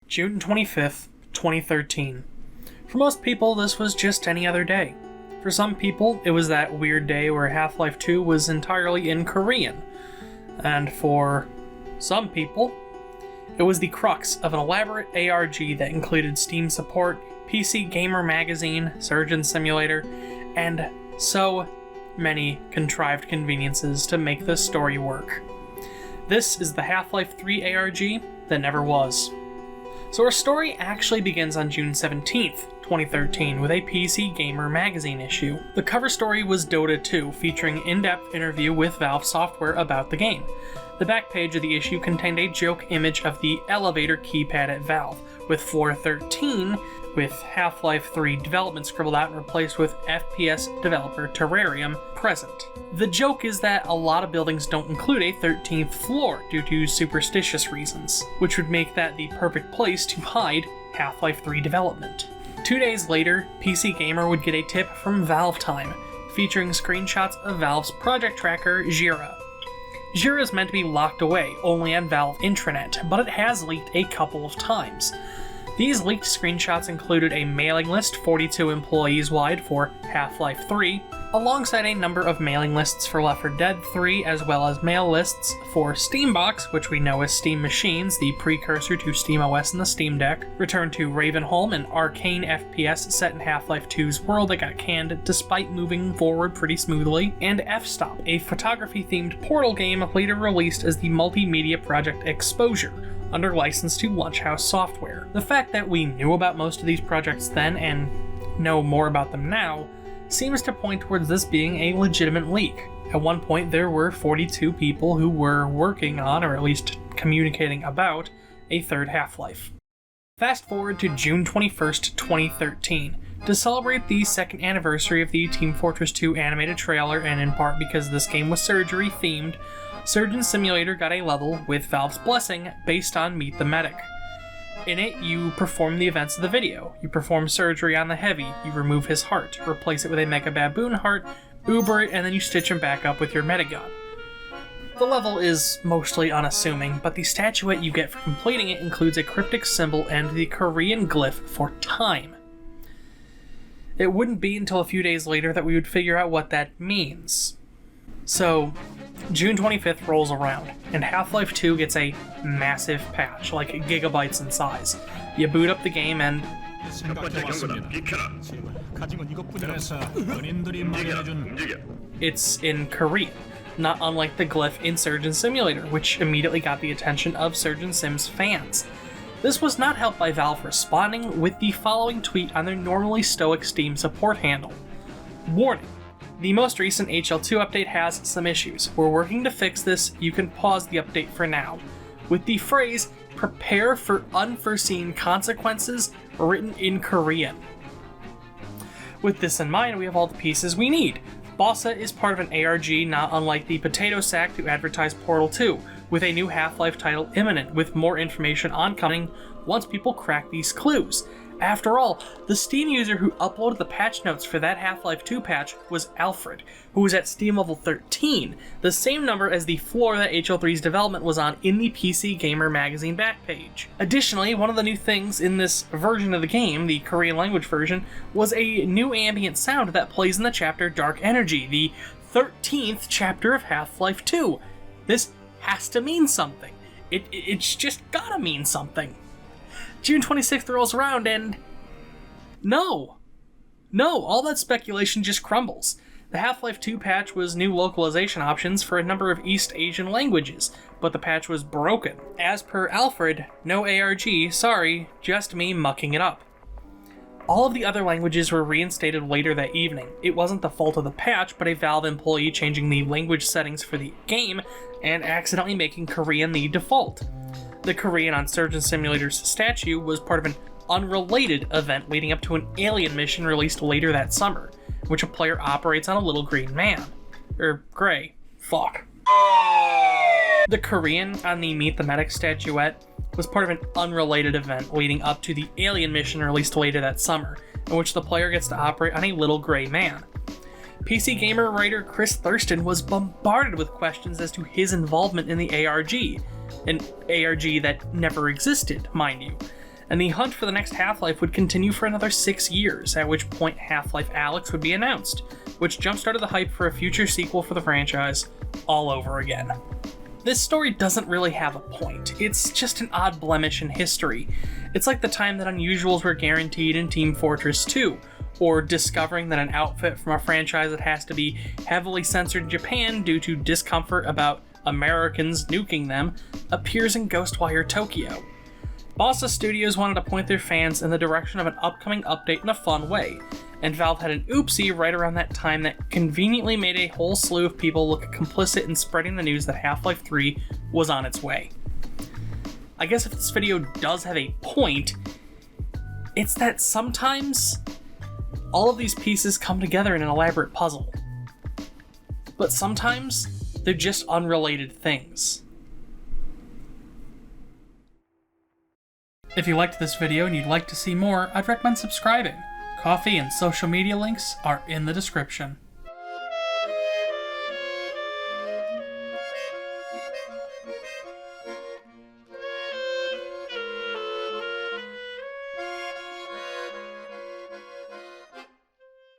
June 25th, 2013. For most people, this was just any other day. For some people, it was that weird day where Half-Life 2 was entirely in Korean. And for some people, it was the crux of an elaborate ARG that included Steam support, PC Gamer Magazine, Surgeon Simulator, and so many contrived conveniences to make this story work. This is the Half-Life 3 ARG that never was. So our story actually begins on June 17th, 2013, with a PC Gamer Magazine issue. The cover story was Dota 2, featuring an in-depth interview with Valve Software about the game. The back page of the issue contained a joke image of the elevator keypad at Valve, with floor 13 with Half-Life 3 development scribbled out and replaced with FPS developer Terrarium present. The joke is that a lot of buildings don't include a 13th floor due to superstitious reasons, which would make that the perfect place to hide Half-Life 3 development. 2 days later, PC Gamer would get a tip from Valve Time, featuring screenshots of Valve's project tracker, Jira. Jira is meant to be locked away only on Valve intranet, but it has leaked a couple of times. These leaked screenshots included a mailing list 42 employees wide for Half-Life 3, alongside a number of mailing lists for Left 4 Dead 3, as well as mail lists for Steambox, which we know as Steam Machines, the precursor to SteamOS and the Steam Deck, Return to Ravenholm, an arcane FPS set in Half-Life 2's world that got canned despite moving forward pretty smoothly, and F-Stop, a photography-themed Portal game later released as the multimedia project Exposure, under license to Lunchhouse Software. The fact that we knew about most of these projects then and know more about them now seems to point towards this being a legitimate leak. At one point, there were 42 people who were working on, or at least communicating about, a third Half-Life. Fast forward to June 21st, 2013. To celebrate the second anniversary of the Team Fortress 2 animated trailer, and in part because this game was surgery-themed, Surgeon Simulator got a level, with Valve's blessing, based on Meet the Medic. In it, you perform the events of the video. You perform surgery on the Heavy, you remove his heart, replace it with a Mega Baboon heart, Uber it, and then you stitch him back up with your Medigun. The level is mostly unassuming, but the statuette you get for completing it includes a cryptic symbol and the Korean glyph for time. It wouldn't be until a few days later that we would figure out what that means. So, June 25th rolls around, and Half-Life 2 gets a massive patch, like gigabytes in size. You boot up the game and it's in Korean, not unlike the glyph in Surgeon Simulator, which immediately got the attention of Surgeon Sim's fans. This was not helped by Valve responding with the following tweet on their normally stoic Steam support handle. Warning. The most recent HL2 update has some issues. We're working to fix this. You can pause the update for now. With the phrase, prepare for unforeseen consequences, written in Korean. With this in mind, we have all the pieces we need. Bossa is part of an ARG not unlike the potato sack to advertise Portal 2, with a new Half-Life title imminent, with more information oncoming once people crack these clues. After all, the Steam user who uploaded the patch notes for that Half-Life 2 patch was Alfred, who was at Steam level 13, the same number as the floor that HL3's development was on in the PC Gamer Magazine back page. Additionally, one of the new things in this version of the game, the Korean language version, was a new ambient sound that plays in the chapter Dark Energy, the 13th chapter of Half-Life 2. This has to mean something. It's just gotta mean something. June 26th rolls around and... No, all that speculation just crumbles. The Half-Life 2 patch was new localization options for a number of East Asian languages, but the patch was broken. As per Alfred, no ARG, sorry, just me mucking it up. All of the other languages were reinstated later that evening. It wasn't the fault of the patch, but a Valve employee changing the language settings for the game and accidentally making Korean the default. The Korean on Surgeon Simulator's statue was part of an unrelated event leading up to an Alien mission released later that summer, in which a player operates on a little green man. Gray. Fuck. The Korean on the Meet the Medic statuette was part of an unrelated event leading up to the Alien mission released later that summer, in which the player gets to operate on a little gray man. PC Gamer writer Chris Thurston was bombarded with questions as to his involvement in the ARG, an ARG that never existed, mind you. and the hunt for the next Half-Life would continue for another 6 years, at which point Half-Life Alyx would be announced, which jump-started the hype for a future sequel for the franchise all over again. This story doesn't really have a point, it's just an odd blemish in history. It's like the time that unusuals were guaranteed in Team Fortress 2, or discovering that an outfit from a franchise that has to be heavily censored in Japan due to discomfort about Americans nuking them appears in Ghostwire Tokyo. Bossa Studios wanted to point their fans in the direction of an upcoming update in a fun way, and Valve had an oopsie right around that time that conveniently made a whole slew of people look complicit in spreading the news that Half-Life 3 was on its way. I guess if this video does have a point, it's that sometimes all of these pieces come together in an elaborate puzzle. But sometimes they're just unrelated things. If you liked this video and you'd like to see more, I'd recommend subscribing. Coffee and social media links are in the description.